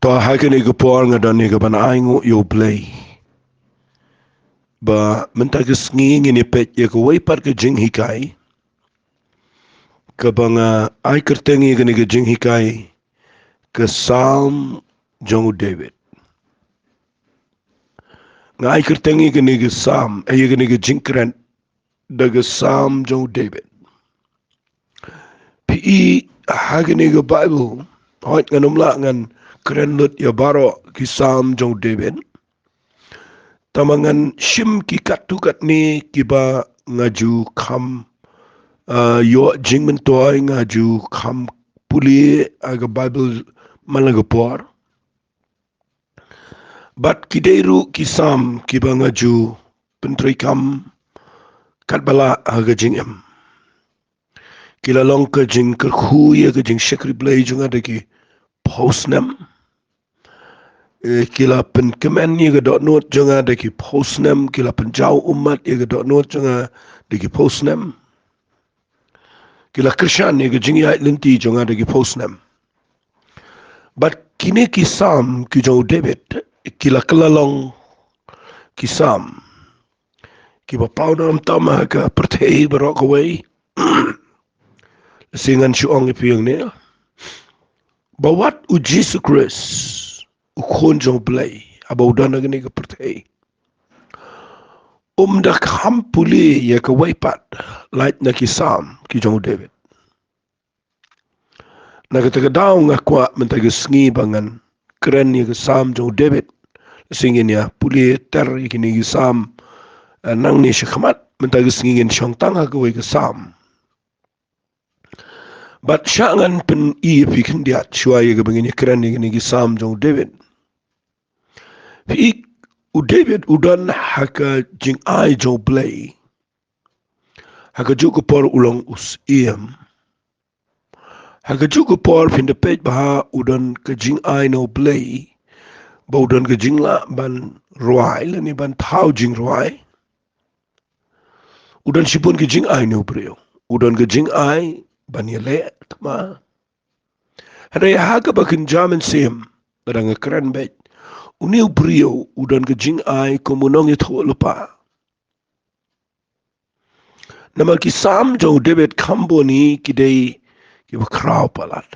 Toa hake ni ke por nga dan ni ke ban aingu yo play. Ba menta ke sngi ni pet ye ke wei par ke jing hikai. Ke banga ai kertengi ke ni ke jing hikai ke Psalm Jong David. Nga ai kertengi ke ni ke Psalm ye ke ni ke jing keren daga Psalm Jong David. Pi hake ni ke Bible hoit nganum la ngan keren lut ya baro ki Psalm Jong David. Tamangan shim ki katukat ni kiba ngaju kam yo jingmen toy ngaju kam puli aga Bible malagapor. Bat kideiru kisam kiba ngaju pentri kam katbala aga jingem. Kila long ke jing kerhu ya ke jing shekri blay junga deki postnam. Kila pen kemen ye ke dot note junga deki postnam, kila pen jau umat ye ke dot note junga deki postnam. Kila Krishan ye ke jing ya linti junga deki postnam. But kini kisam ki Jong David kila kelalong kisam kiba paunam tama ka pertei barok away singan syuong ipiang ni bawat u Jesus Christ ukon jong blay abaudan agni ka pertei dak hampuli ya ka waipat light na kisam ki Jong David nagataga nga kwa mentaga sngi bangan keren ya ka Psalm Jong David singin ya puli ter ikini Psalm nang ni shikhamat mentaga singin syong tanga ka wai ka Psalm. But syangan pen pi kendiat syua ya ka bangini keren ikini Psalm Jong David. Fi u David udan haka jing ai Jong Blay. Haka juga por ulang us iem. Haka juga por pindapet baha udan ka jing ai no Blay. Ba udan ka jing la ban ruai lani ban tau jing ruai. Udan sipun ke jing ai no brio. Udan ke jing ai ban yele tama. Hadai haga bakin jaman sim badang keren bet. Uniu brio udan ke jing ai komunong itu lupa. Nama ki Psalm Jong David kambo ni kidai kiba kraw palat.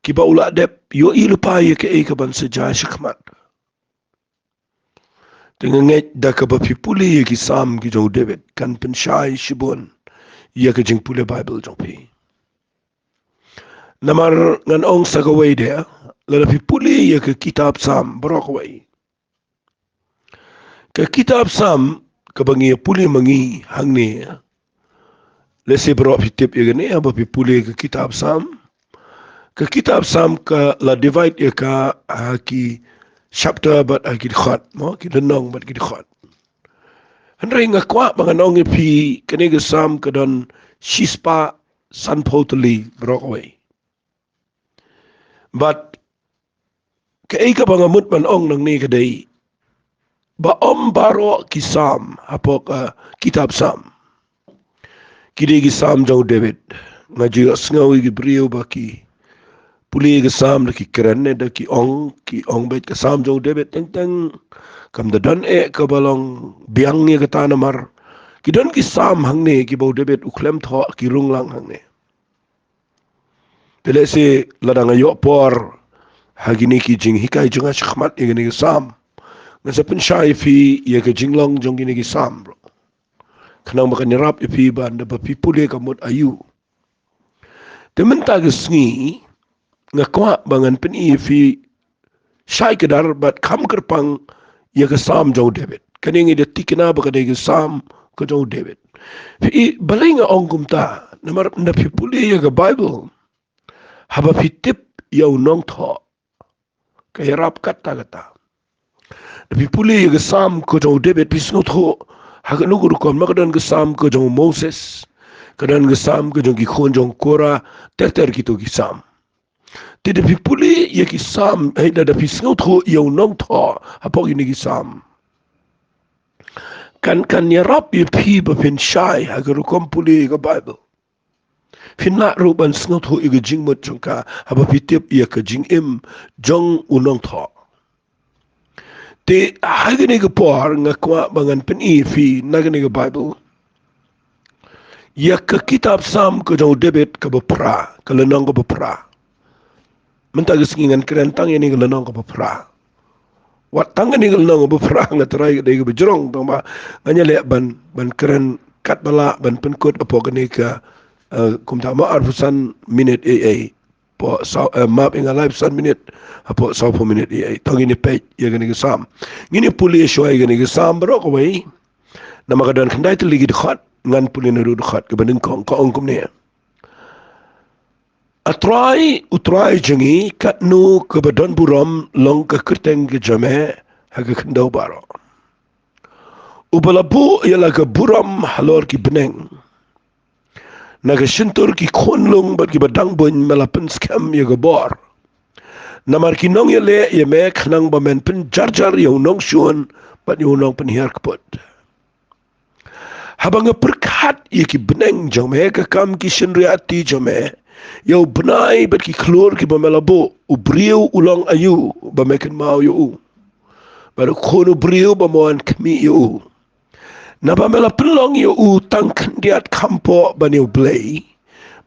Kiba ulat dep yo lupa ye ke ban sejah syakmat. Dengan nget da ka bapipuli ye ki Psalm ki Jong David kan pensyai shibun ye ke jing puli Bible jong pi. Namar ngan ong sagaway dia lalapi puli ye ke kitab Psalm barokaway. Ke kitab Psalm kabangi puli mangi hang ni lesi barok pitip ye gani abapi puli ke kitab Psalm. Ke kitab Psalm ka la divide ye ka ki chapter bat ki khat mo ki lenong bat ki khat. Henry nga kwa banganong pi kanega Psalm kadon shispa sanpotali barokaway. But keika bangamut man ong nang ni kadai ba om baro kisam apok kitab Psalm kidi ki Psalm Jong David ngaji sngawi ki brio baki puli ki Psalm ki kerenne da ki ong bet ki Psalm Jong David teng kam da don ka balong biang ni ka tanamar ki don ki Psalm hang ne ki bo David uklem tho ki runglang hang ne tele se ladang ayo por hagini ki jing hikai junga shkhmat igini ki Psalm ngasa pensyai fi ye ke jinglong jong gini ki Psalm bro kanang makan nyerap ipi ban da bapi pule kamut ayu tementa ke sngi ngakwa bangan pen fi syai kedar bat kam kerpang ye ke Psalm Jong David kaning ide tikina ba ke Psalm ke Jong David fi balinga ongkum ta namar na fi pule ye ke Bible haba fi tip yau nong tho kaya rap kata tapi puli ke Psalm ke Jong David pisno tho hak nugur kon makadan ke Psalm ke Jong Moses kadan ke Psalm ke Jong Gikhon Jong Kora ter gitu ki Psalm tidak puli ye ki Psalm ai da pisno tho yau nong tho apok ini ki Psalm kan ya rap ye pi ba pen shai hak rukom puli ke Bible Finla ruban sngot ho iga jing mot jongka haba pitip ia ka jing im jong unong tho. Te hagani ga por nga kwa bangan pen fi nagani ga Bible. Ya ka kitab Sam ka jong David ka bapra ka lenong ka bapra. Mentag singingan keren tang ini ka lenong ka bapra. Wat tang ini ka lenong ka bapra nga taray ka ga bejrong tong ba nganya le ban keren kat bala ban penkut apo kani ka kumta ma arfusan minute po map inga live san minute apo sa po minute tong ini page ya gani ka Sam. Ngini puli shoy gani ka Sam bro ko bai. Na makadan kandai tu ligi dekat ngan puli na dekat ke banding kong kum ni. Utrai jengi kat nu ke badan buram long ke kerteng ke jame haga kendau baro. Ubalabu ialah ke buram halor ki beneng. Naga shintur ki khonlung bat ki badang boin melapen skam ya ke bor. Namar ki nong ya le ya me khnang ba men pen jar ya nong shuan bat ya nong pen hiar kaput. Habang perkat ia ki beneng jome ka kam ki shinriati jome yau benai bat ki klur ki bamelabo ubriu ulang ayu bamekan mau yu baru kono briu bamoan kami yu na bamela penlong yu tangkan diat kampo baniu blay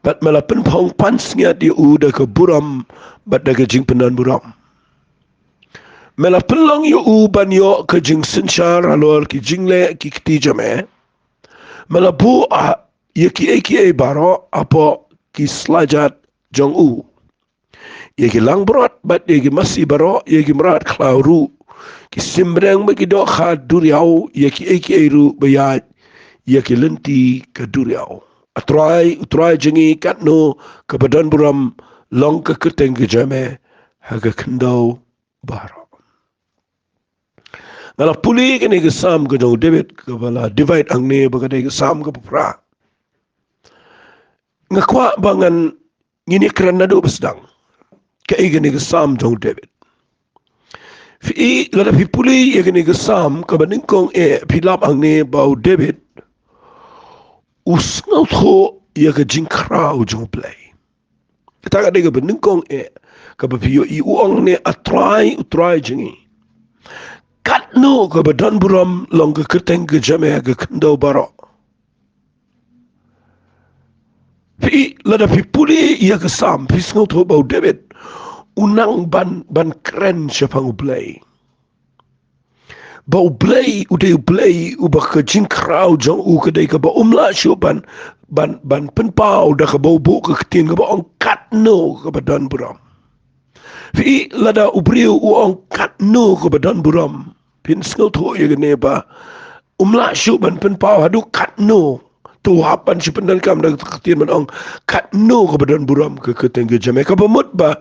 bat mela penpong pansnya di da ke buram bat da ke jing penan buram mela penlong yu banyo ke jing sensyar alor ki jingle ki kti jame Malabu yaki baro apo ki slajat Jong yaki lang berat bat yaki masih baro yaki merat klauru ki simbreng bagi dok khad duriau yaki ru bayat yaki lenti ke duriau utrai jengi katno ke badan buram long ke keteng ke jame haga kendau baro. Ngala puli kini ke Sam ke jong David ke bala divide ang ni bagay ke Sam ke pupra. Ngakwa bangan ngini keren nado besdang. Ke kini ke Sam jong David. Fi lada fi puli kini ke Sam ke baningkong pilap ang ni bau David. Usngau tho ya ke jingkrau jong play. Kita ka ke baningkong ke bapiyo uang ni utrai jengi. Katno ke badan buram long ke keteng ke jame ke kendau baro. Fi lada fi puli ia ke Sam fi sngot ho bau David unang ban keren siapang ublay. Bau blay uba ke jingkrau jong kedai ke ba umla ban penpau dah ke bau bu ke ketin ke ba ong katno ke badan buram. Fi lada ubriu uang katno ke badan buram. Pin sngot ho ya gene ba umla ban penpau hadu katno tu hapan si pendan kam dah ketin man ong katno ke badan buram ke keteng ke jame ke bamut ba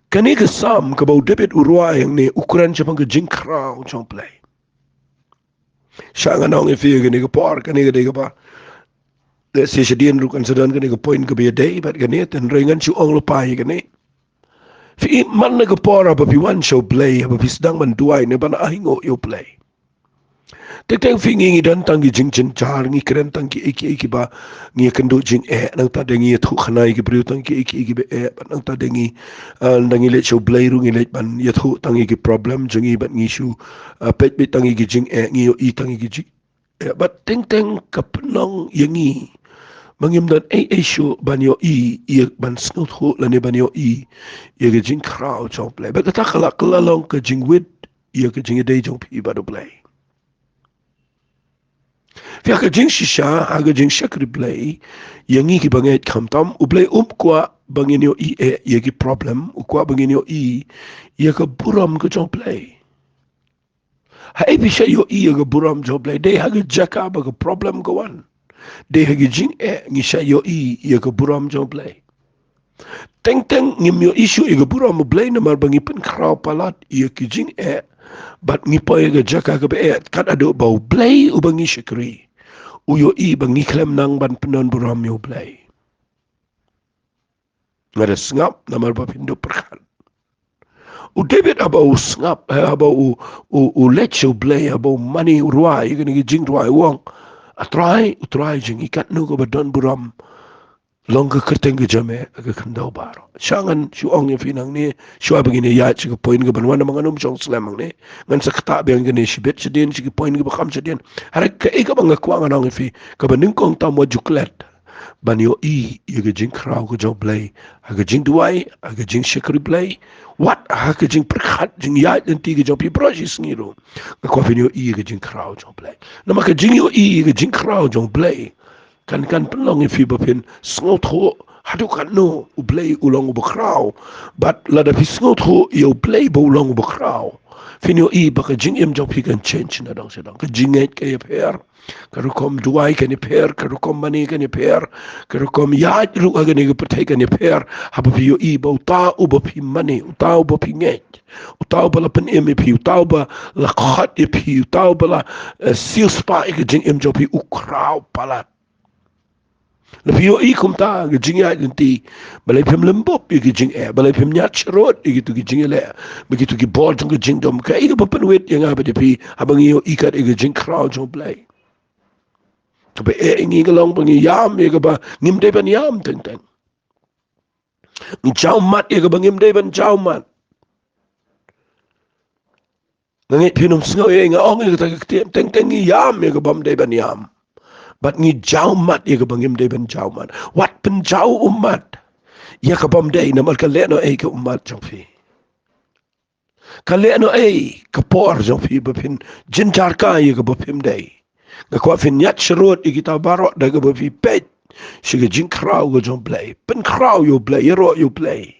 kani ke Sam ke bau David urwa yang ni ukuran siapang ke jingkrau jong play. Syangan ong fi gene ke por kani ke de ba si sedien rukan sedan kani ke point ke be day bat kani ten ringan si ong lupai kani. Fi man na ke por apa fi wan show play apa fi sedang man duai ne ban ahingo yo play. Tek fi ngi dan tangi jing chen char ngi keren tangi iki ba ngi kendo jing nang ta dengi thu khanai ki briu tangi iki be nang ta dengi dangi le show play ru ngi le ban ye thu tangi ki problem jingi bat ngi shu pet be tangi ki jing ngi yo i tangi ki jing bat teng kapenong yengi mangim dan shu ban yo i ban snut ho la ne ban yo i ye ke jing krau chong play ba ta khala long ke jing wit ye ke jing dei jong pi ba do play fi ka jing shisha ha ke jing shakri play yengi ki banget khamtam u play kwa bangin yo i ye ki problem u kwa bangin yo i ye ke buram ke chong play ha e bi yo i ye ke buram jong play dei ha ke jaka ba ke problem go on dei ha ke jing ngi sha yo i ye ke buram jong play teng ngim yo issue ye ke buram play na mar bangi pen krau palat ye ke jing bat ngi po ye ke jaka ke be kat ado bau play u bangi shakri u yo i bangi klem nang ban penon buram yo play ngada sngap na mar ba pindo perkan u David abau sngap abau u let yo play abau money ruai ye ke jing ruai wong utrai jing ikat nu ko badon buram long ke kerteng ke jame ke khandau baro shangan shu ong ye finang ni shu abagini ya chi ko point ke banwan manganum chong slamang ni ngan sakta beng ke ni shibet chidin chi point ke bakam chidin harak ke e ka bang kwa nganong fi ka baning kong ta mo juklet ban yo ye ke jing krau ko jo play ha ke jing duai ha ke jing shikri play what ha ke jing prakhat jing ya den ti ke jo pi projis ngiro ka fin yo ke jing krau jo play na ma ke jing yo ke jing krau jo play kan penlong ifi bapin sngot ho hadu kan no u play ulong u bakraw but la da fi sngot ho yo play bo ulong u bakraw finyo baka jing em jong pi kan change na dang sedang ka jing et ka per ka rukom duai kan per ka rukom mani kan per ka rukom ya ru aga ne ka patai kan per ha ba fi yo bo ta u ba pi mani u ta u ba pi nget u ta u ba la pen em pi u ta u ba la khat e pi u ta u ba la seal spa ka jing em jong pi u kraw pala na pio kum ta ke jing ya ti balai pem lembop ke jing balai pem nyat cherot gitu ke jing le begitu ke bor jong ke jing dom ka ika papen wet yang apa de pi abang yo ikat ke jing crowd jong play to be ngi ke long bangi yam ke ba ngim de ban yam teng teng chau mat ke ba ngim de ban chau mat ngi pinum sngo nga ong ke ta ke teng teng yam ke bam de ban yam but ngi jau mat ye ka bangim de ben jau mat wat pen jau umat ya ka bam de na mal ka le no e ka umat jong fi ka le no e ka por jong fi ba pin jin jar ka ye ka ba pim de ka ko fin nyat shrot i kita baro da ka ba fi pet shi ka jin kraw go jong play pen kraw yo play ye ro yo play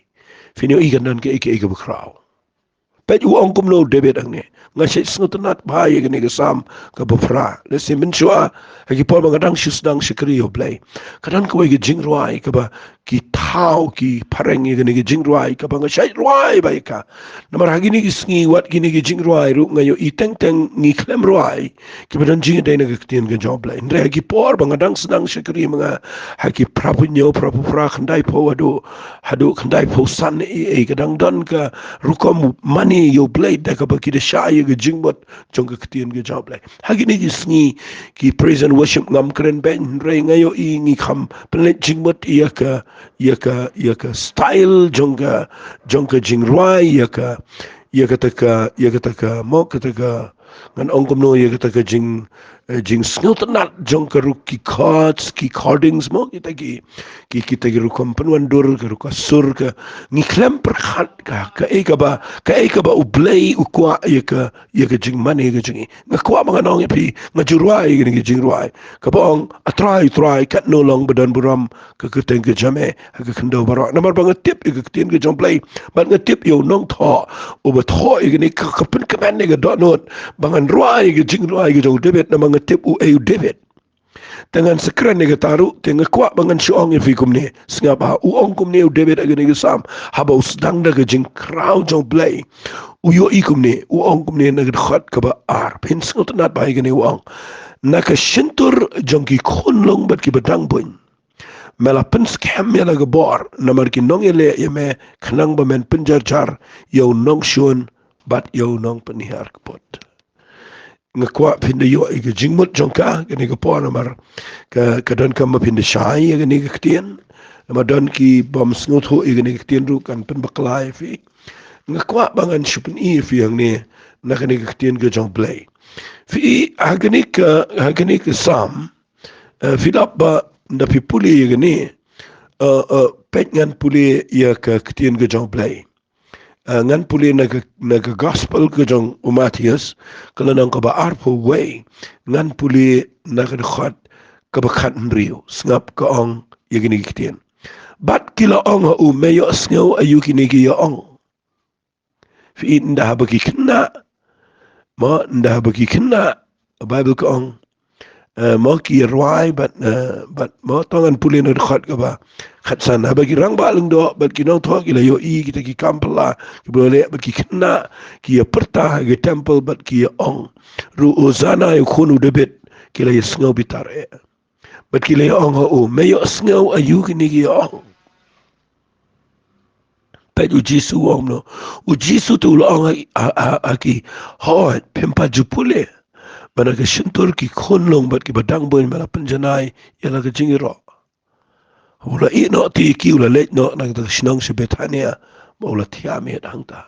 fin yo i ka nan ke ka ba kraw pet u ong kum no debet ang ne nga shi snut nat ba ye ne ga sam ka ba fra le sim min chua ha ki por ba dang shus dang shikri yo play kadan ko ge jing roi ka ba ki thau ki pareng ye ne ge jing roi ka ba nga shai roi ba ka namar ha gi ni gi sngi wat gi ni ge jing roi ru nga yo i teng teng ni klem roi ki ba dan jing de ne ge tien ge job play ndre ha ki por ba dang snang shikri mga ha ki prapu nyo prapu fra khandai po hadu khandai po san e ka dang dan ka rukom mani yo blade da ka ba ki de sha ye ge jingbot jong ka tien ge job play ha gi ni gi sngi ki praise and worship ngam kren ben re nga yo i ngi kham pen jingbot ya ka style jong ka jing roi ya ka ta ka mo ka ta ka ngan ong kom no ya ka ta ka jing snut nat jong ka ru ki chords ki chordings mo kita ki ru kom penwan dur ka ru ka sur ka ngi klem per khat ka e ka ba u play u kwa ya ka jing mani ka jing nga kwa mga nong pi nga jurwai ga ngi jing ruai ka ba ong a try kat no long badan buram ka teng ka jame ka khndo baro namar ba nga tip ka tien ka jong play ba nga tip yo nong tho u ba tho ga ni ka pen ka ban ne ga do not bangan ruai ga jing ruai ga jong debet na mga tip u e debet dengan sekren ne taru tenga kwa bangan siong e fikum ne singa ba u ong kum ne u debet aga ne sam haba usdang da ga jing crowd jong play u yo ikum ne u ong kum ne na ga khat ka ba ar pen sngot nat ba ga ne u ong na ka shintur jong ki khon long bat ki badang bun mela pen scam mela ga bor na mar ki nong ele ye me khnang ba men pinjar jar yo nong shun bat yo nong penihar pot nga kwa pinda yo ga jingmut jongka ga ne ga po na mar ka dan kam pinda shai ga ne ga ktien ma dan ki bom snut ho ga ne ga ktien ru kan pen baklai fi nga kwa bangan shupin i fi ang ne na ga ne ga ktien ga jong play fi haganik sam fi dap ba da pi puli ga ne pet ngan puli ya ka ktien ga jong play ngan puli na gospel ke jong umatius kalau nang ka ba arpo way ngan puli na ka khat ka ba khat rio snap ka ong yegini kitien bat kila ong u meyo sngo ayu kini ki ong fi inda ba ki kna ma nda ba ki kna bible ka ong mo ki rwai but mo tongan puli na khat ka ba khat san ha bagi rang ba lung do bat ki nong thok ila yo I kita ki kampala ki boleh bagi kena ki perta ki temple bat ki ong ru ozana yo khunu debet ki la sngo bitar bat ki la ong o me yo sngo ayu ki ni ki ong pat u jisu ong no u jisu tu la ong aki ho pempa jupule bana ka shintur ki khon long bat ki badang boin mala panjanai yala ka jingiro ula I no ti ki ula lech no na ta sinong si Betania ma ula tiame hang ta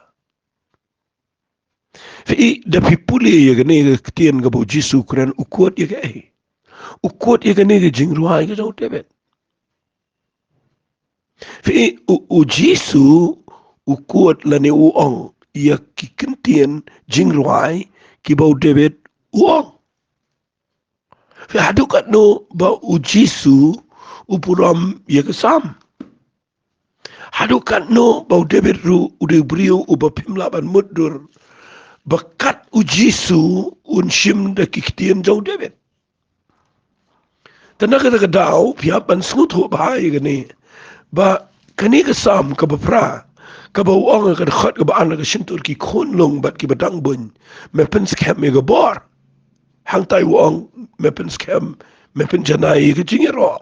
fi da pipuli ye gane ga tien ga bo Jisu kren ukot ye ga ukot ye gane ga jingruai ga jo tebet fi u Jisu ukot la ne u ong ya ki kentien jingruai ki bo debet uong fi hadukat no ba u Jisu upuram ye ga sam hadukat no ba u debet ru u de brio u ba pimlaban mudur bakat u Jisu un shim da kiktian jau debet tanaka da dau piapan sngut ho bahai gani ba kani ka sam ka bapra ka ba uang ka khat ka ba an ka shintur ki khon long bat ki badang bun me pen scam me ga bor hang tai uang me pen scam me pen janai ka jingero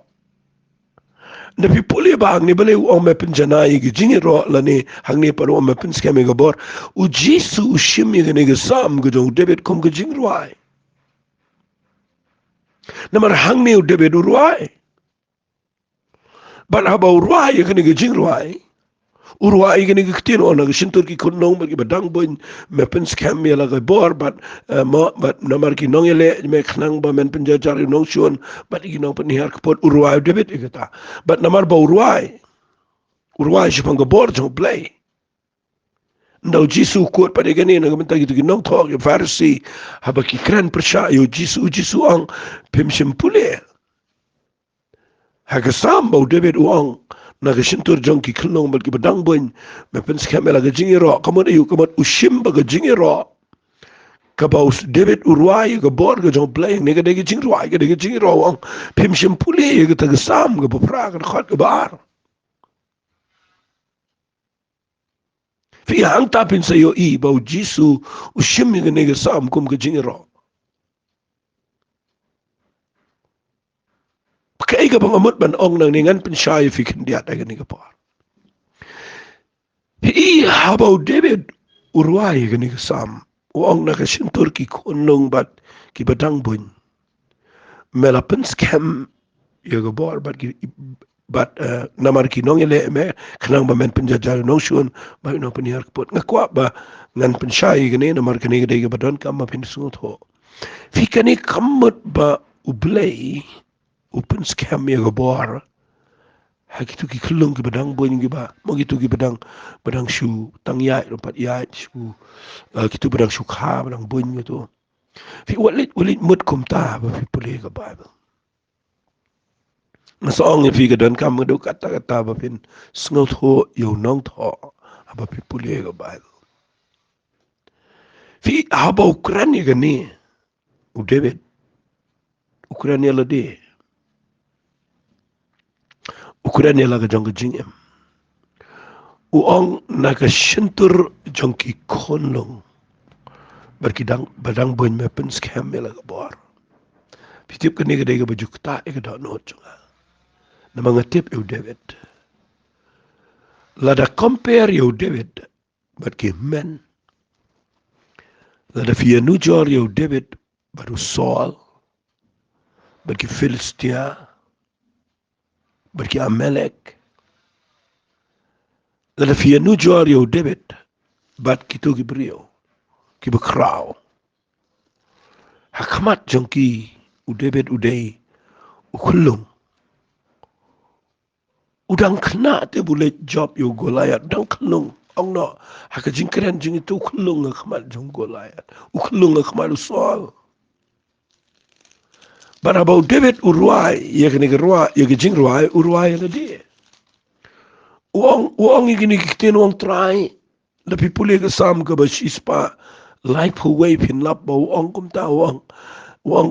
na pipuli ba ni bale uang me pen janai ka jingero la ni hang ni paro me pen scam me ga bor u Jisu u shim me ga ni ga sam ga jo debet kom ka jingro ai namar hang ni u debet u ruai ban haba u ruai ka ni ga jingro ai urwa igani giktin ona gishintur ki kunnong bagi badang boin me pen scam me la bor but namar ki nong ele me khnang ba men penja jari nong shon but igi nong pen har kapot urwa debit igata but namar ba urwa shipang ga bor jong play ndau Jisu kot pa igani na gamenta gitu nong thok farsi haba ki kran persha yo Jisu ang pimshim pule hagasam ba debit uang na gashintur jong ki klong bal ki badang boin me pen skamela ga jingiro kamot ayu kamot ushim ba ga jingiro ka ba us David urwai ga bor ga jong play ne ga de jingirwai ga de jingiro ang pim shim puli ga ta sam ga pra ga khat ga bar fi hang ta pin sa yo I ba Jisu ushim ga ne ga sam kum ga jingiro kai ga bangamot ban ong nang ningan pin shay fi kindiat ga ne ga par I habau David urwai gani sam uang na kashin turki kunong bat ki badang bun melapen scam yaga bor bat namar ki nong ele me khnang ba men penjajal nong shun ba no penhar pot ngakwa ba ngan penshai gani namar kani gade ga badon kam ma pin sungot ho fi kani kamot ba ublei open scam yaga bor hakitu ki kulung ki badang boy gi ba mo gitu ki badang shu tang ya rompat ya shu kitu badang shu kha badang boy gitu fi walit mut kum ta ba fi puli ka bible na song fi ga don kam do kata ba pin sngot ho yo nong tho ba fi puli ka bible fi haba ukraine ga ni u David ukraine la de ukraine la ga jong jingem uang naga shintur jongki konlong berkidang badang boin me pen scam mela bor pitip ke nega dega bajukta e ga no chunga na mga tip eu David lada compare eu David berki men lada fia nujor eu David baru Saul berki Filistia berki Amalek lada fia nujor eu David bat kitu gibrio ki bekrau hakamat jongki u David udai ukulung udang kena te boleh job yo Goliath udang kelung ong no haka jingkeren jing itu kelung hakamat jong Goliath ukulung hakamat Saul barabau David urwai ya kene gerwa ya jing ruai urwai na dia uang igini kiten uang try tapi pulih ke sam ke basispa life away pin lap bau uang kum ta uang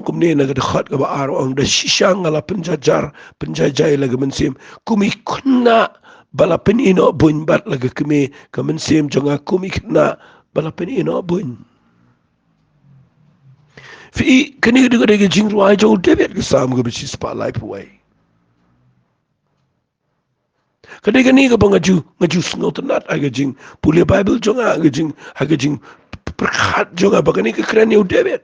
kum ni nak dekat ke ba uang da shisang ala penjajai lagi mensim kumi kunna bala penino bun bat lagi kami ke mensim jonga kumi kunna bala penino bun fi kani de jing ruai jo David ke sam ke basispa life away Kadang-kadang ni kapag ngaju sngot nat agajing puli Bible jonga agajing perkat jonga baka ni kekeren u David.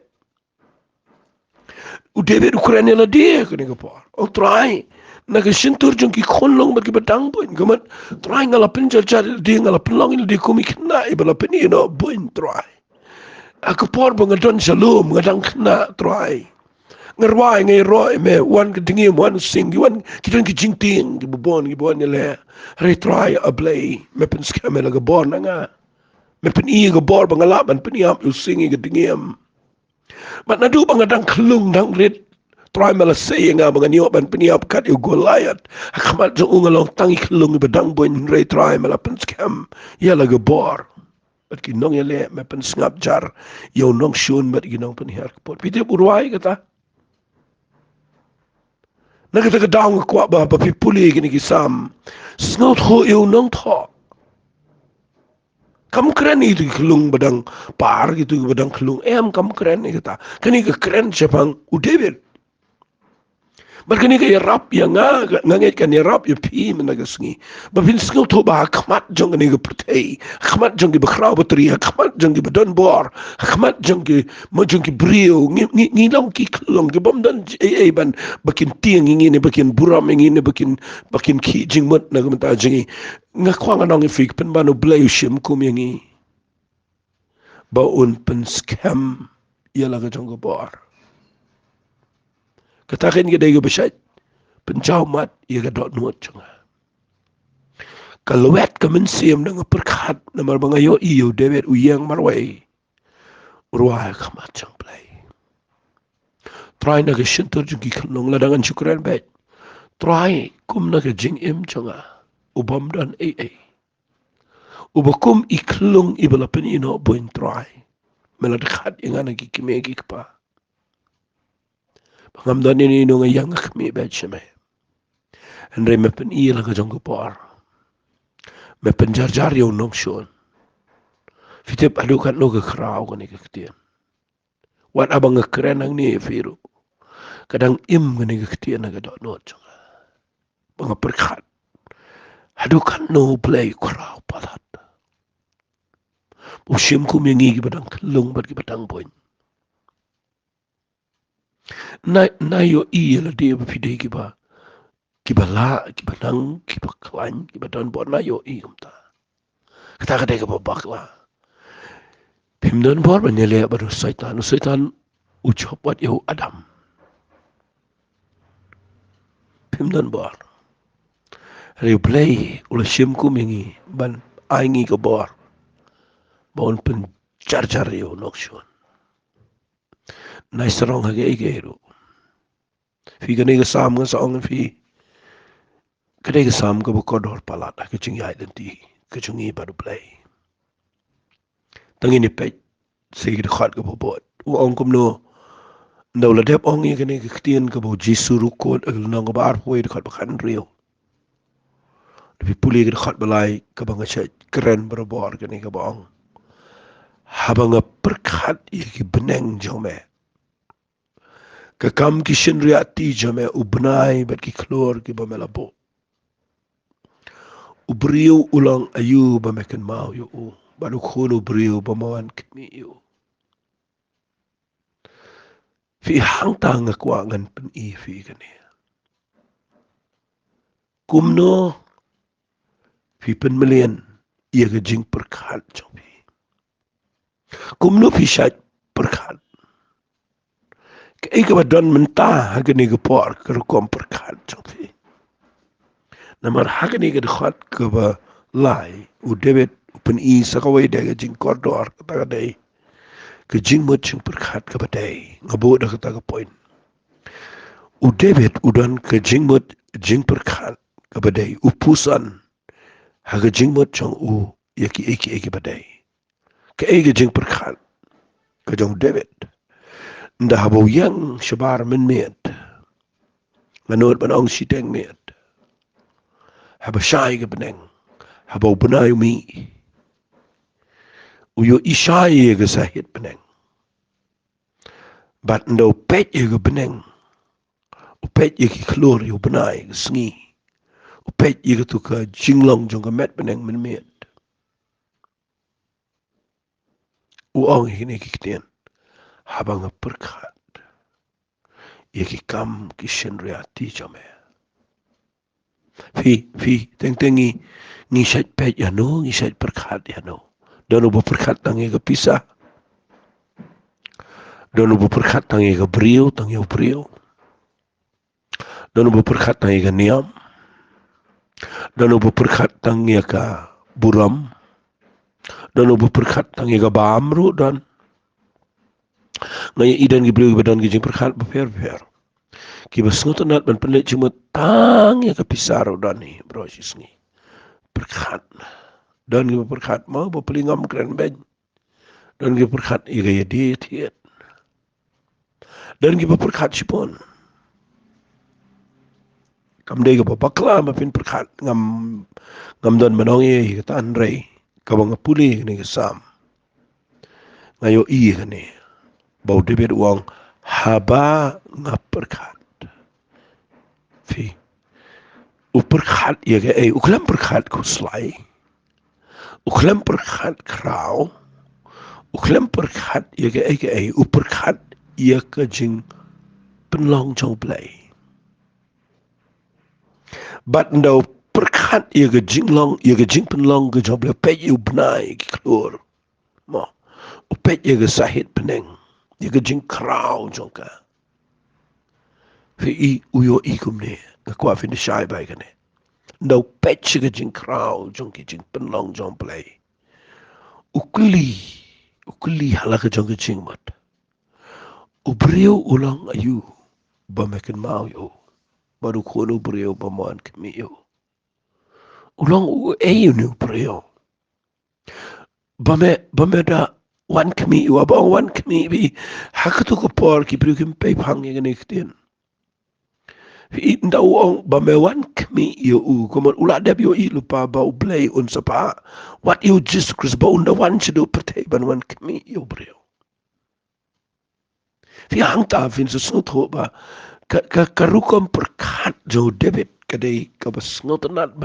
U David ukuran la dia kani kapor. O try Nagasintur jong ki khonlong bat ki batang boin gamat try ngala pinjar jar di ngala penlong ini di kumi kena ibala peni no boin try aku por bangadon shalom ngadang kena try ngarwai ngai roi me wan kedingi wan sing wan kitan ki jingting ki bubon ni le re try a play me pen skamela ga bon nga me pen i ga bor bangala ban pen yam u singi ga dingiem mat nadu bangadang klung dang red try mala say nga mga niyo ban peniap kat yu Goliath akamat jo ungalong tangi klung bedang boin re try mala pen skam ya la gebor bat kinong yale me pen ngap jar yo nong shun bat kinong pen her pot pite urwai kata nagata ka daung kwa ba pipuli gini kisam snot ho yo nong tho kam keren itu klung bedang par gitu bedang klung kam keren ni kata kani ka keren sepang udebet Barkani kaya rap yang ngangit kan rap ya pi menagasngi. Babin sngau to ba khmat jong ni ga pertei. Khmat jong ki bakrau bateri, khmat jong ki badon bor, khmat jong ki mo jong ki brio, ngi long ki klong ki bom dan ban bakin tiang ngi ni bakin buram ngi ni bakin ki jing mot na gamta jingi. Ngakwang anong ifik pen banu blay shim kum yangi. Baun pen scam yala ga jong bor. Katakin kita juga besar pencaumat ia kedok nuat cunga. Kalauet kemensiam dengan perkat nama bangayo iyo David uyang marwai urwah kamat cang play. Try naga shintur jungi kanong ladangan syukuran bet. Try kum naga jing im cunga ubam dan ubakum iklung ibala penino buin try meladekat yang anak kimegi kepa. Pangamdan ini nunga yang kami bacame. Andre mepen iya laga jong par. Mepen jar yung nong shon. Fitip adukan no kekrau kan ikutian. Wat abang ngekeren ang ni firu. Kadang im kan ikutian naga dot no jong. Banga perkat. Adukan no play krau palat. Usim kum yang igi badang kelung bad ki badang poin. Na yo iya la dia bepidai kiba la kiba nang kiba klan kiba don bon na yo iya kumta kata kata kiba bakla pimdon bor banyele baru setan ucap wat yo Adam pimdon bor replay ula shimku mingi ban aingi ke bor bon pen jar yo nokshon nai serong hage igeru fi gane ga sam ga saong fi kade ga sam ga kodor palat ka chingi identity ka chingi baru play tangi ni pe segi de khat ga bot u ong kum no no la dep ong ye gane ga tien ga bo jisu ru ko no ga bar po de khat ba khan rio de puli ga khat balai ka banga che kren bar bor gane ga bong habanga perkhat ye ki beneng jome ka kam ki shin riati jome ubnai bat ki klor ki ba melabo ubriu ulang ayu ba meken mau yo baru khulu briu ba mawan kmi yo fi hang tang kwa ngan pen i fi kani kumno fi pen melian ia ga jing perkhat jomi kumno fi shat perkhat ke ga don menta ha ga ni ga por ka kom perkhat jomi namar ha ga ni ga khat ka ba lai u debit pen i sa ka wai da ga jing kordor ka ta ga dai ka jing mo jing perkhat ka ba dai ngabo da ka ta ga point u debit u don ka jing mo jing perkhat ka ba dai u pusan ha ga jing mo chong u yaki eki ba dai ka ga jing perkhat ka jong debit nda habo yang shabar min met manot ban ong siteng met haba shai ga beneng habo benai mi uyo ishai ga sahit beneng bat ndo pet ga beneng u pet ki klor yo benai ga sngi u pet ga tu ka jinglong jong ga met beneng min met u ong hini ki kiten haba nga perkhat ye ki kam ki shen riati jame Fi teng-tengi ngisat pet ya no, ngisat perkat ya no. Dan ubo perkat tangi ke pisah. Dan ubo perkat tangi ke beriau, tangi beriau. Dan ubo perkat tangi ke niam. Dan ubo perkat tangi ke buram. Dan ubo perkat tangi ke baamru dan ngaya idan ki beriau badan ki jing perkat beper-beper. Ki basngutanat ban pendet cuma tangi ke pisar dan ni brosis ni. Perkat. Dan ki perkat mau pelingam keren ben. Dan ki perkat iga ya diet. Dan ki perkat sipon. Kamdai ka bakla mapin perkat ngam dan manongi kata Andre kabang puli ni kesam ngayo i ni bau debet uang haba ngap perkat fi uperkat ya ke uklam perkat ku slai uklam perkat krau uklam perkat ya ke uperkat ya ke jing penlong jong play bat ndau perkat ia ke jinglong ia ke jing penlong ke job le pe u bnai ki klur mo u pe ia ke sahit peneng ia ke jing krau jongka fi i uyo i kumne ka kwa fin de shai bai kane ndau pe ia ke jing krau jongki jing penlong jong play ukli hala ke jong ke jing mat u brio ulang ayu ba mekin mau yo baru kono brio ba man kemi yo ulang u ni brio Bame da wan kami wa ba wan kami bi hakatu ko por ki brukim pe phang ye ne kten fi nda ong bame wan kami yo u ko ula deb yo i lupa ba u play un sapa what you just chris ba unda wan chido pate ban wan kami yo brio fi hang ta fin so tho ba ka rukom perkat jo debit kadai ka bas ngotanat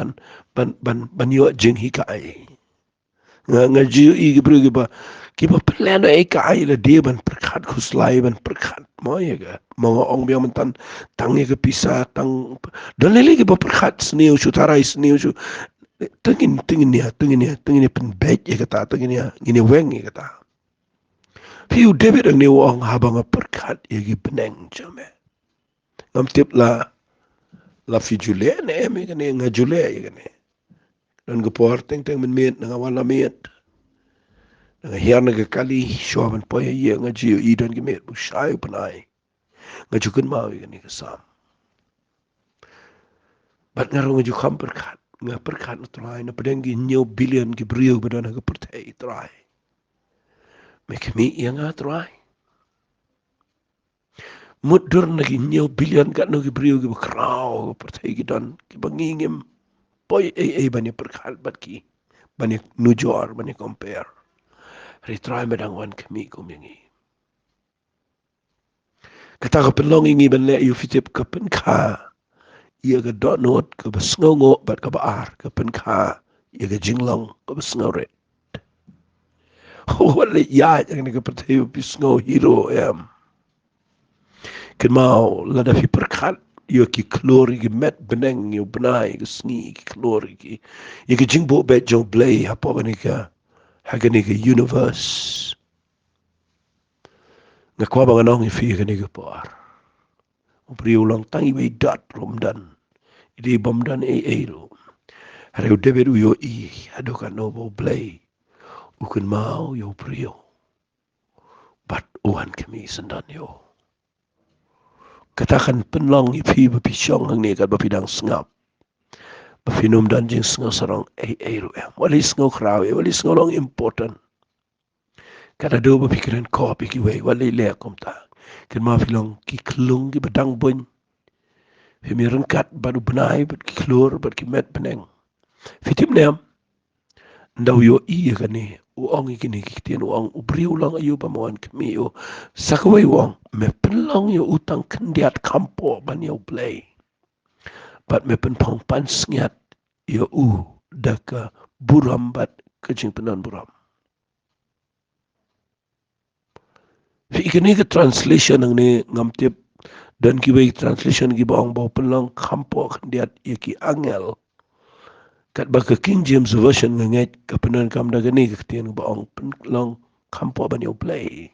ban yo jing hikai ngaji i gibru giba kiba plan ai ka ai la dia ban perkat khuslai ban perkat mo ya ga mga ong biang mentan tang ya ke pisa tang dan lele giba perkat sniu su tarai sniu su tengin ya pen bet ya kata tengin ya ngini weng ya kata piu debit ang ni wong habang perkat ya gi beneng jame ngam tip la fi julen me kan nga jule ya kan dan gepor teng men met nga wala met nga hiar nga kali shoban poya ye nga jiu idan gi met bu shai panai nga jukun mau ni kesam bat nga ronga ju kham perkat nga perkat na trai na pedengi nyo billion gi brio badan nga pertai trai me kemi yang nga trai mudur na gi nyo billion kat no gi brio gi krau pertai gi dan gi bangingim poy bani perkat bat ki bani nujor bani compare retry medang wan kemi kumingi kata ka penlong ingi ban le yu fitip ka pen kha ia ka dot not ka basngongo bat ka baar ka pen kha ia ka jinglong ka basngore wala ya yang ni ka pertayo bisngo hero em ken mau lada fi perkat ia ki klori ki met beneng yu benai ki sngi ki klori ki ia ka jingbo bet jong blay hapo bani ka hagani ka universe nga kwa ba nong fi ka ni ka par upri ulang tangi be dat romdan idi bomdan ro hareu debet uyo i adoka nobo blay ukun mau yo prio bat uhan kami sendan yo katakan penlong i fi ba pisong ang ni kat ba pidang sngap ba finum dan jing sngo sarong ro wali sngo kraw wali sngo long important kada do ba pikiran ko piki we wali le komta ken ma filong ki klung ki badang bon fi mi rengkat badu benai bat ki klor bat ki met beneng fitim nem ndaw yo iya kani uong ikini kiktian uong ubri ulang ayu pamuan kami yo sakaway uong me penlong yo utang kendiat kampo ban yo play bat me penpong pansngiat yo daka buram bat kajing penan buram fi ikini ke translation ang ni ngamtip Dan kibai translation ki baong bau penlang kampo kandiat ki angel. Kat baka King James Version ngenget kepenan kam dagani ketian baong penlang kampo banyo play.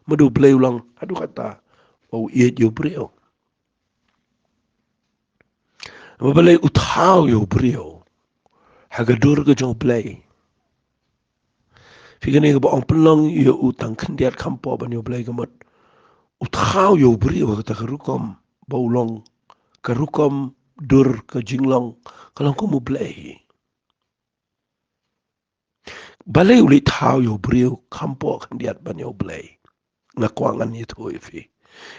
Madu play ulang adu kata bau iet yo brio. Mabalay uthaw yo brio. Hagadur ke jong play. Figani ke baong penlang yo utang kandiat kampo banyo play kemot. Uthaw yo brio kata kerukom baulong kerukom dur ke jinglong kalau kamu play. Balai ulit thaw yo brio kampo kandiat banyo play. Ngakwangan itu ifi.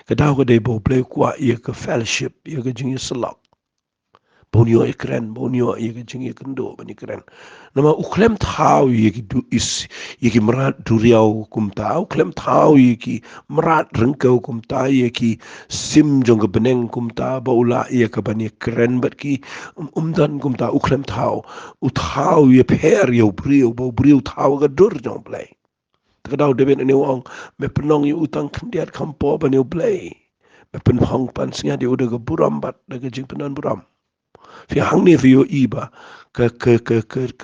Kadang kadang bau play kuat ia ke fellowship ia ke jingi selak. Bonyo ikren, bonyo ia ke jingi kendo bani keren. Nama uklem thaw ia ki du is ia ki merat duriau kumta. Uklem thaw ia ki merat rengkau kumta ia ki sim jong ke beneng kumta baula ia ke bani keren bat ki umdan kumta uklem thaw. Uthaw ia per ia brio bau brio thaw ke dur jong play. Kadau debet ni wong me penong yu utang kendiat kampo ban yu play. Me penong pan singa dia udah ke buram bat dah ke jing penan buram. Fi hang ni fi yu iba ke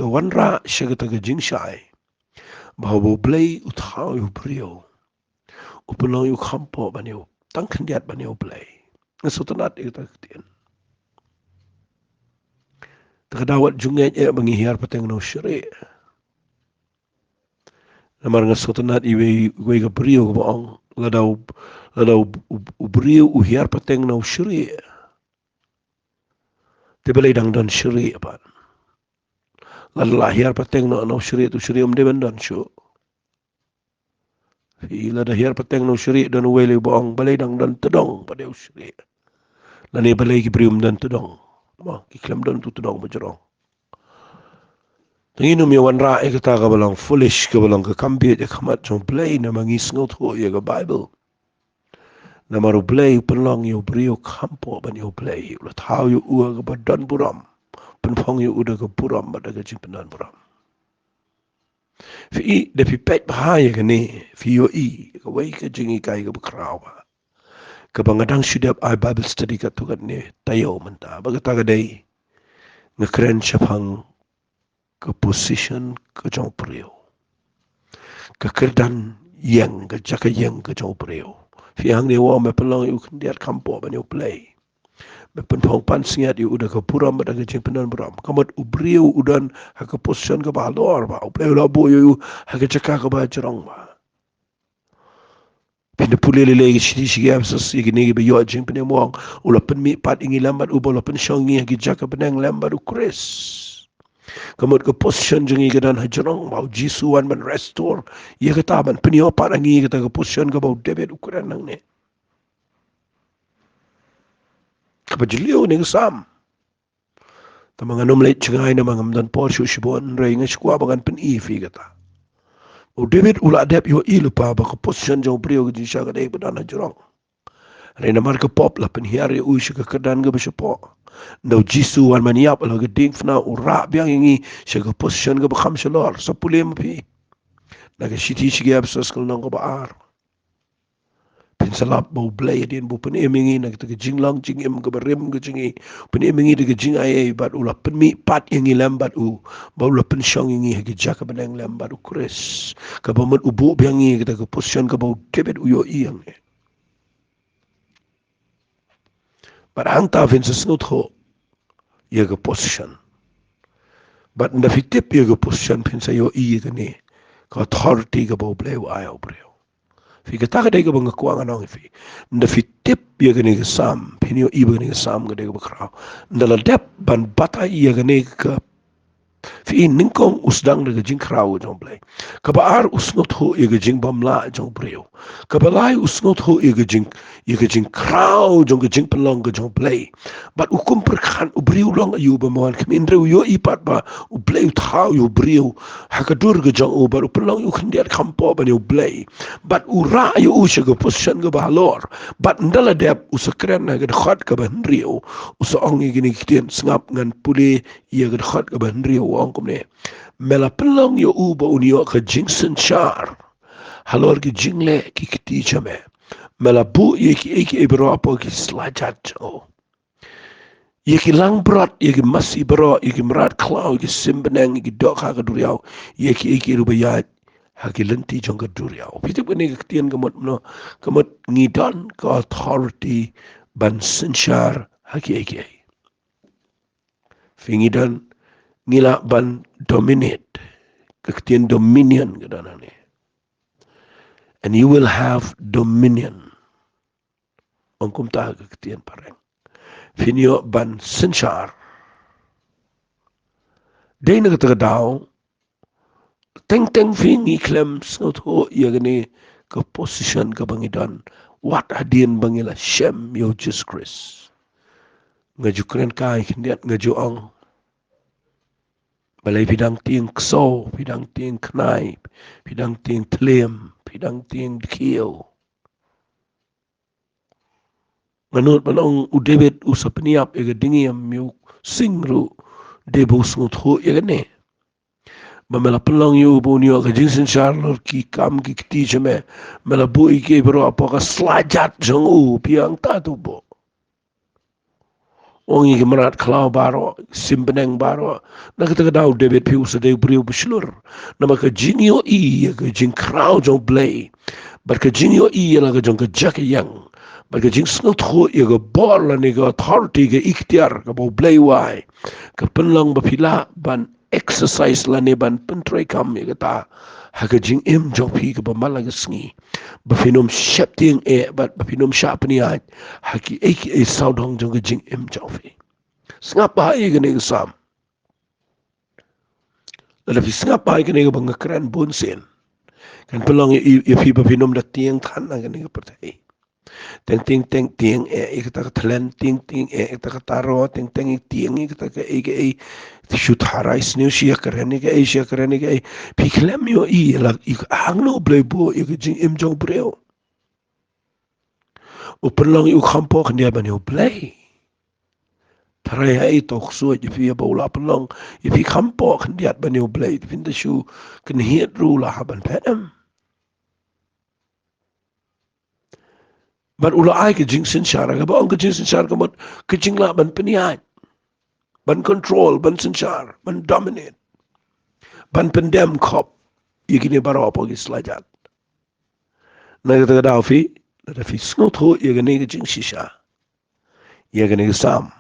wanra syagata ke jing syai. Bahawa play utau yu brio. Upenong yu kampo ban yu tang kendiat ban yu play. Ngesotanat kita ketien. Takadawat junget ya mengihar pateng no syari. Namar ngesotanat iwe ke brio ke baong. Ladau brio uhiar pateng no syari. Tibelai dang dan syari apa. Lalu lahir pateng no syari tu syari deban dan syu. Ila lahir pateng no syari dan wele baong balai dang dan tedong pada syari. Lani balai ki brio dan tedong. Ma ki klem dan tu tedong berjerong. Tenginu mi wan ra kata ka balang foolish ka balang ka kambit ya kamat jong play na mangis ngot ho ya ka Bible. Na maru play penlong yo brio kampo ban yo play. Ulat hau yo ua ka badan buram. Penpong yo udah ke buram pada ke jimpenan buram. Fi depi pet bahaya ka ni. Fi yo ka wai ka jingi kai ka bekrawa. Ka bangadang syudap ai Bible study ka tu kat ni. Tayo menta. Bagata ka day. Ngekeren syapang ke position ke jong brio. Kekerdan yang ke jaka yang ke jong brio. Fiang ni wa me pelang yu kendiat kampo ban yu play. Me penpong pan singat yu udah ke puram pada ke jimpenan buram. Kamat ubriu udan haka position ke bahalor ba. Uplay labu yu haka jaka ke bajerong ba. Pinda pulih lele sidi sigi absas igi nigi be yu jimpenan muang. Ula penmi pat ingi lambat uba ula pensyongi haki jaka benang lambat ukris. Kamat ke position jengi ke dan hajarong bau jisuan man restore. Ia kata man peniopat angi kata ke position ke bau debit ukuran nang ni. Kapajiliu ni kesam. Tamang anum leit cengai na mangam dan por syusibon rei ngeskua bangan pen ifi kata. Bau debit ula dep yo ilupa ba ke position jong brio ke jinsya ke dek bedan hajarong. Rena mar ke pop lah penhiar ya uisy ke kedan ke bersepo. Ndau jisu wan maniap lah ke ding fna urak biang ingi syaga position ke bekam shalor. Sapulih mapi. Naga siti sigi absas ke nang ke baar. Pensalap bau belai adin bau penemingi naga ke jinglang jingim ke berim ke jingi. Penemingi de ke jingai bat ulah penmi pat ingi lambat u. Bau ulah pensyong ingi ke jaka benang lambat u kuris. Ke bamat ubu biangi ke position ke bau debit uyo iyang ni. Pada hangta vinces not ho. Ia ke position. But nda fitip ia ke position pinsa yo iya ke ni. Ka authority ke bau belai wa ayaw brio. Fi kata ka day ke bang kuangan ang fi. Nda fitip ia ke ni ke sam. Pinyo iba ke ni ke sam ke day ke bakraw. Nda ladep ban bata ia ke ni ke fi ningkong usdang de ke jing kraw jong belai. Kabaar usnot ho ia ke jing bamla jong brio. Kabalai usnot ho ia ke jing kraw jong ke jing pelong ke jong belai. But ukum perkan ubriu long ayu bamawan kemindre uyo ipat ba ublay uthaw yu briu hakadur ke jong u baru pelong yu kendiat kampo ban yu blay. But ura yu usya ke position ke bahalor. But ndala dep usakren na ke dekat ke bahenriu. Usa ongi gini kitien sengap ngan pulih ia ke dekat ke bahenriu ong kumne. Mela pelong yu u ba unio ke jing senchar. Halor ki jingle ki kiti chame. Melabu iki bro apa ki slajat oh. Iki lang berat, iki masih bro, iki merat klau, iki simbeneng, iki dok ha keduriau, iki rubayat, haki lenti jong keduriau. Pitu kene ketian kemot ngidon ke authority ban sensyar haki. Fingidan ngila ban dominate, keketian dominion kedanane. And you will have dominion. Ongkum ta keketian pareng. Finio ban sensyar. Dei na katagadaw, teng fingi klem snot ho yagani ke position ke bangidan. Wat adien bangila shem yo Jesus Christ. Ngaju keren kai kindiat ngaju ong. Balai pidang tiang kso, pidang tiang knai, pidang tiang tlem, pidang tiang kiyo. Nganut manong udebet usapniap yaga dingiam yu singru debo snot ho yagani. Mamela pelang yu bunyo ka jinsin Charlotte ki kam ki kti jeme mela bui ke bro apa ka slajat jong piang tatu bo ongi ki merat klau baro simpeneng baro na kita dau debet piu sedai brio beslur nama ka jinio ka jing krau jong blay bar ka jinio la ka jong ka jak yang bar ka jing sngot kho ka bor la ni ka authority ka ikhtiar ka bo blay wai ka penlang ba pila ban exercise la ne ban pentrai kam ye kata ha jing im jong phi ka ba malaga sngi ba finom shapting ba finom shapni ai ha ki sound hong jong ka jing im jong phi snga pa ye ne sam la fi snga pa ye ne ba ngakran bon sen kan pelong ye phi ba finom da tiang than na ne ka pertai ting ikata thlen ting ikata taro ting ikata shoot harais new shia karene ke piklem yo la hangno blebo jing im jong breo uperlong yu khampo khnia ban yo play tharai ai tok so ji fi ba ula pelong fi khampo khniat ban yo play fin da shu kan hiet ru la haban pedam ban ula ai ke jing sin shara ga ba ong ke jing sin shara ga ke jing la ban peniat ban control ban sin shar ban dominate ban pendem kop yigini baro apo gi slajat na ga da fi da fi snot ho yigini ke jing shisha yigini ke sam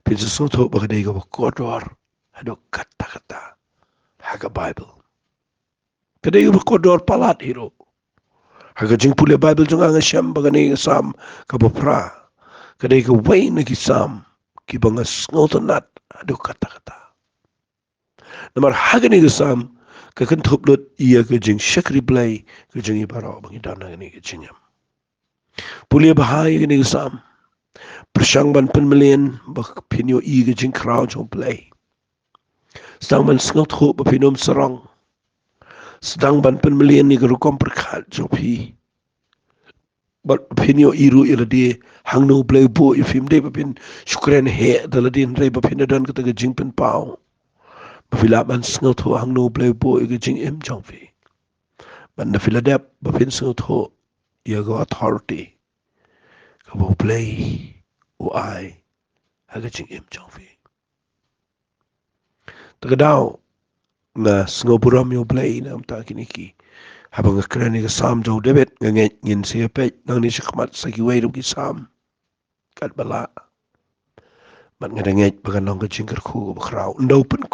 fi snot ho ba ga ga ko dor hado kata haga bible kada yu ko dor palat hero haga jing pule bible junga nga sham ba ga sam ka bopra kada ga wai na ki sam ki banga sngotanat hado kata namar hagani ga sam ka kan thoplut iya ka jing shakri blai ka jing ibara bangi dana ni ka jinyam pulia bahai ga ni ga sam persang ban pen melian ba pinyo i ga jing crowd jong blai sedang ban sngot ho ba pinom sarong sedang ban pen melian ni ga rukom perkhat jopi ba pinyo iru ila di hangno blai bo ifim de ba pin shukran he daladin rei ba pinadan ka ga jing pen pau Bila man sngot ho hang no blay bo i jing im jong fi. Man na filadep ba pin sngot ho i go authority. Ka bo blay o ai ha jing im jong fi. Tagadaw na sngoburam yo blay na amta kiniki. Habang akrani ka sam jo debit ngin siya pet nang ni shikmat sa kiway rum ki sam. Kat bala. Man ngadangit bagan nang ka jingkar ku bakraw. Nda upen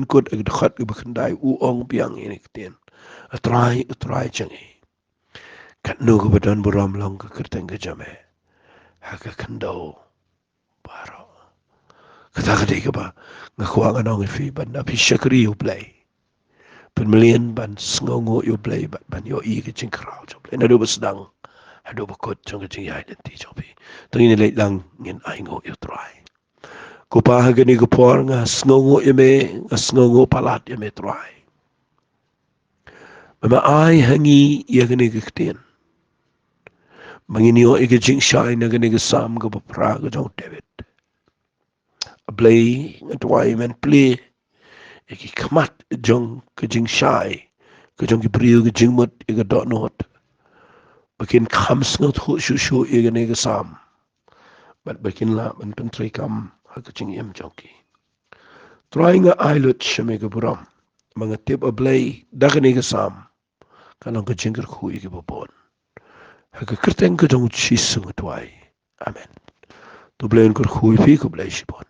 kod ag dakhat ag bakandai uong biang ini ketien. Atrai changi. Kat no ka badan buram lang ka kerteng ka jame. Haka kandau baro. Kata kadai ka ba ngakuang anong ifi ban na pi syakri yu play. Penmelian ban sngongo yu play ban yo i ka jingkraw jo play. Nado ba sedang hado ba kod jong ka jingyay nanti jo pi. Tangin nilait lang ngin aingo yu try. Kupaha gani kupor nga sngongo palat yame try. Mama ai hangi ya gani kektian. Manginio ika jing shine na gani sam ka papra ka jong David. Ablay ngatwai men play iki kamat jong ka jing shy ka jong kibriyo ka jing mut ika dot not. Bakin khams ngot hu shu igane ga sam. But bakin la ban pentri kam hakaching yam jonki. Trying a islet shemega buram. Mga tip a blay dagane ga sam. Kanang ka jinger hu igi babon. Haka kerteng ka jong chisung tuai. Amen. Tu blayin kur hu fi ku blay shibon.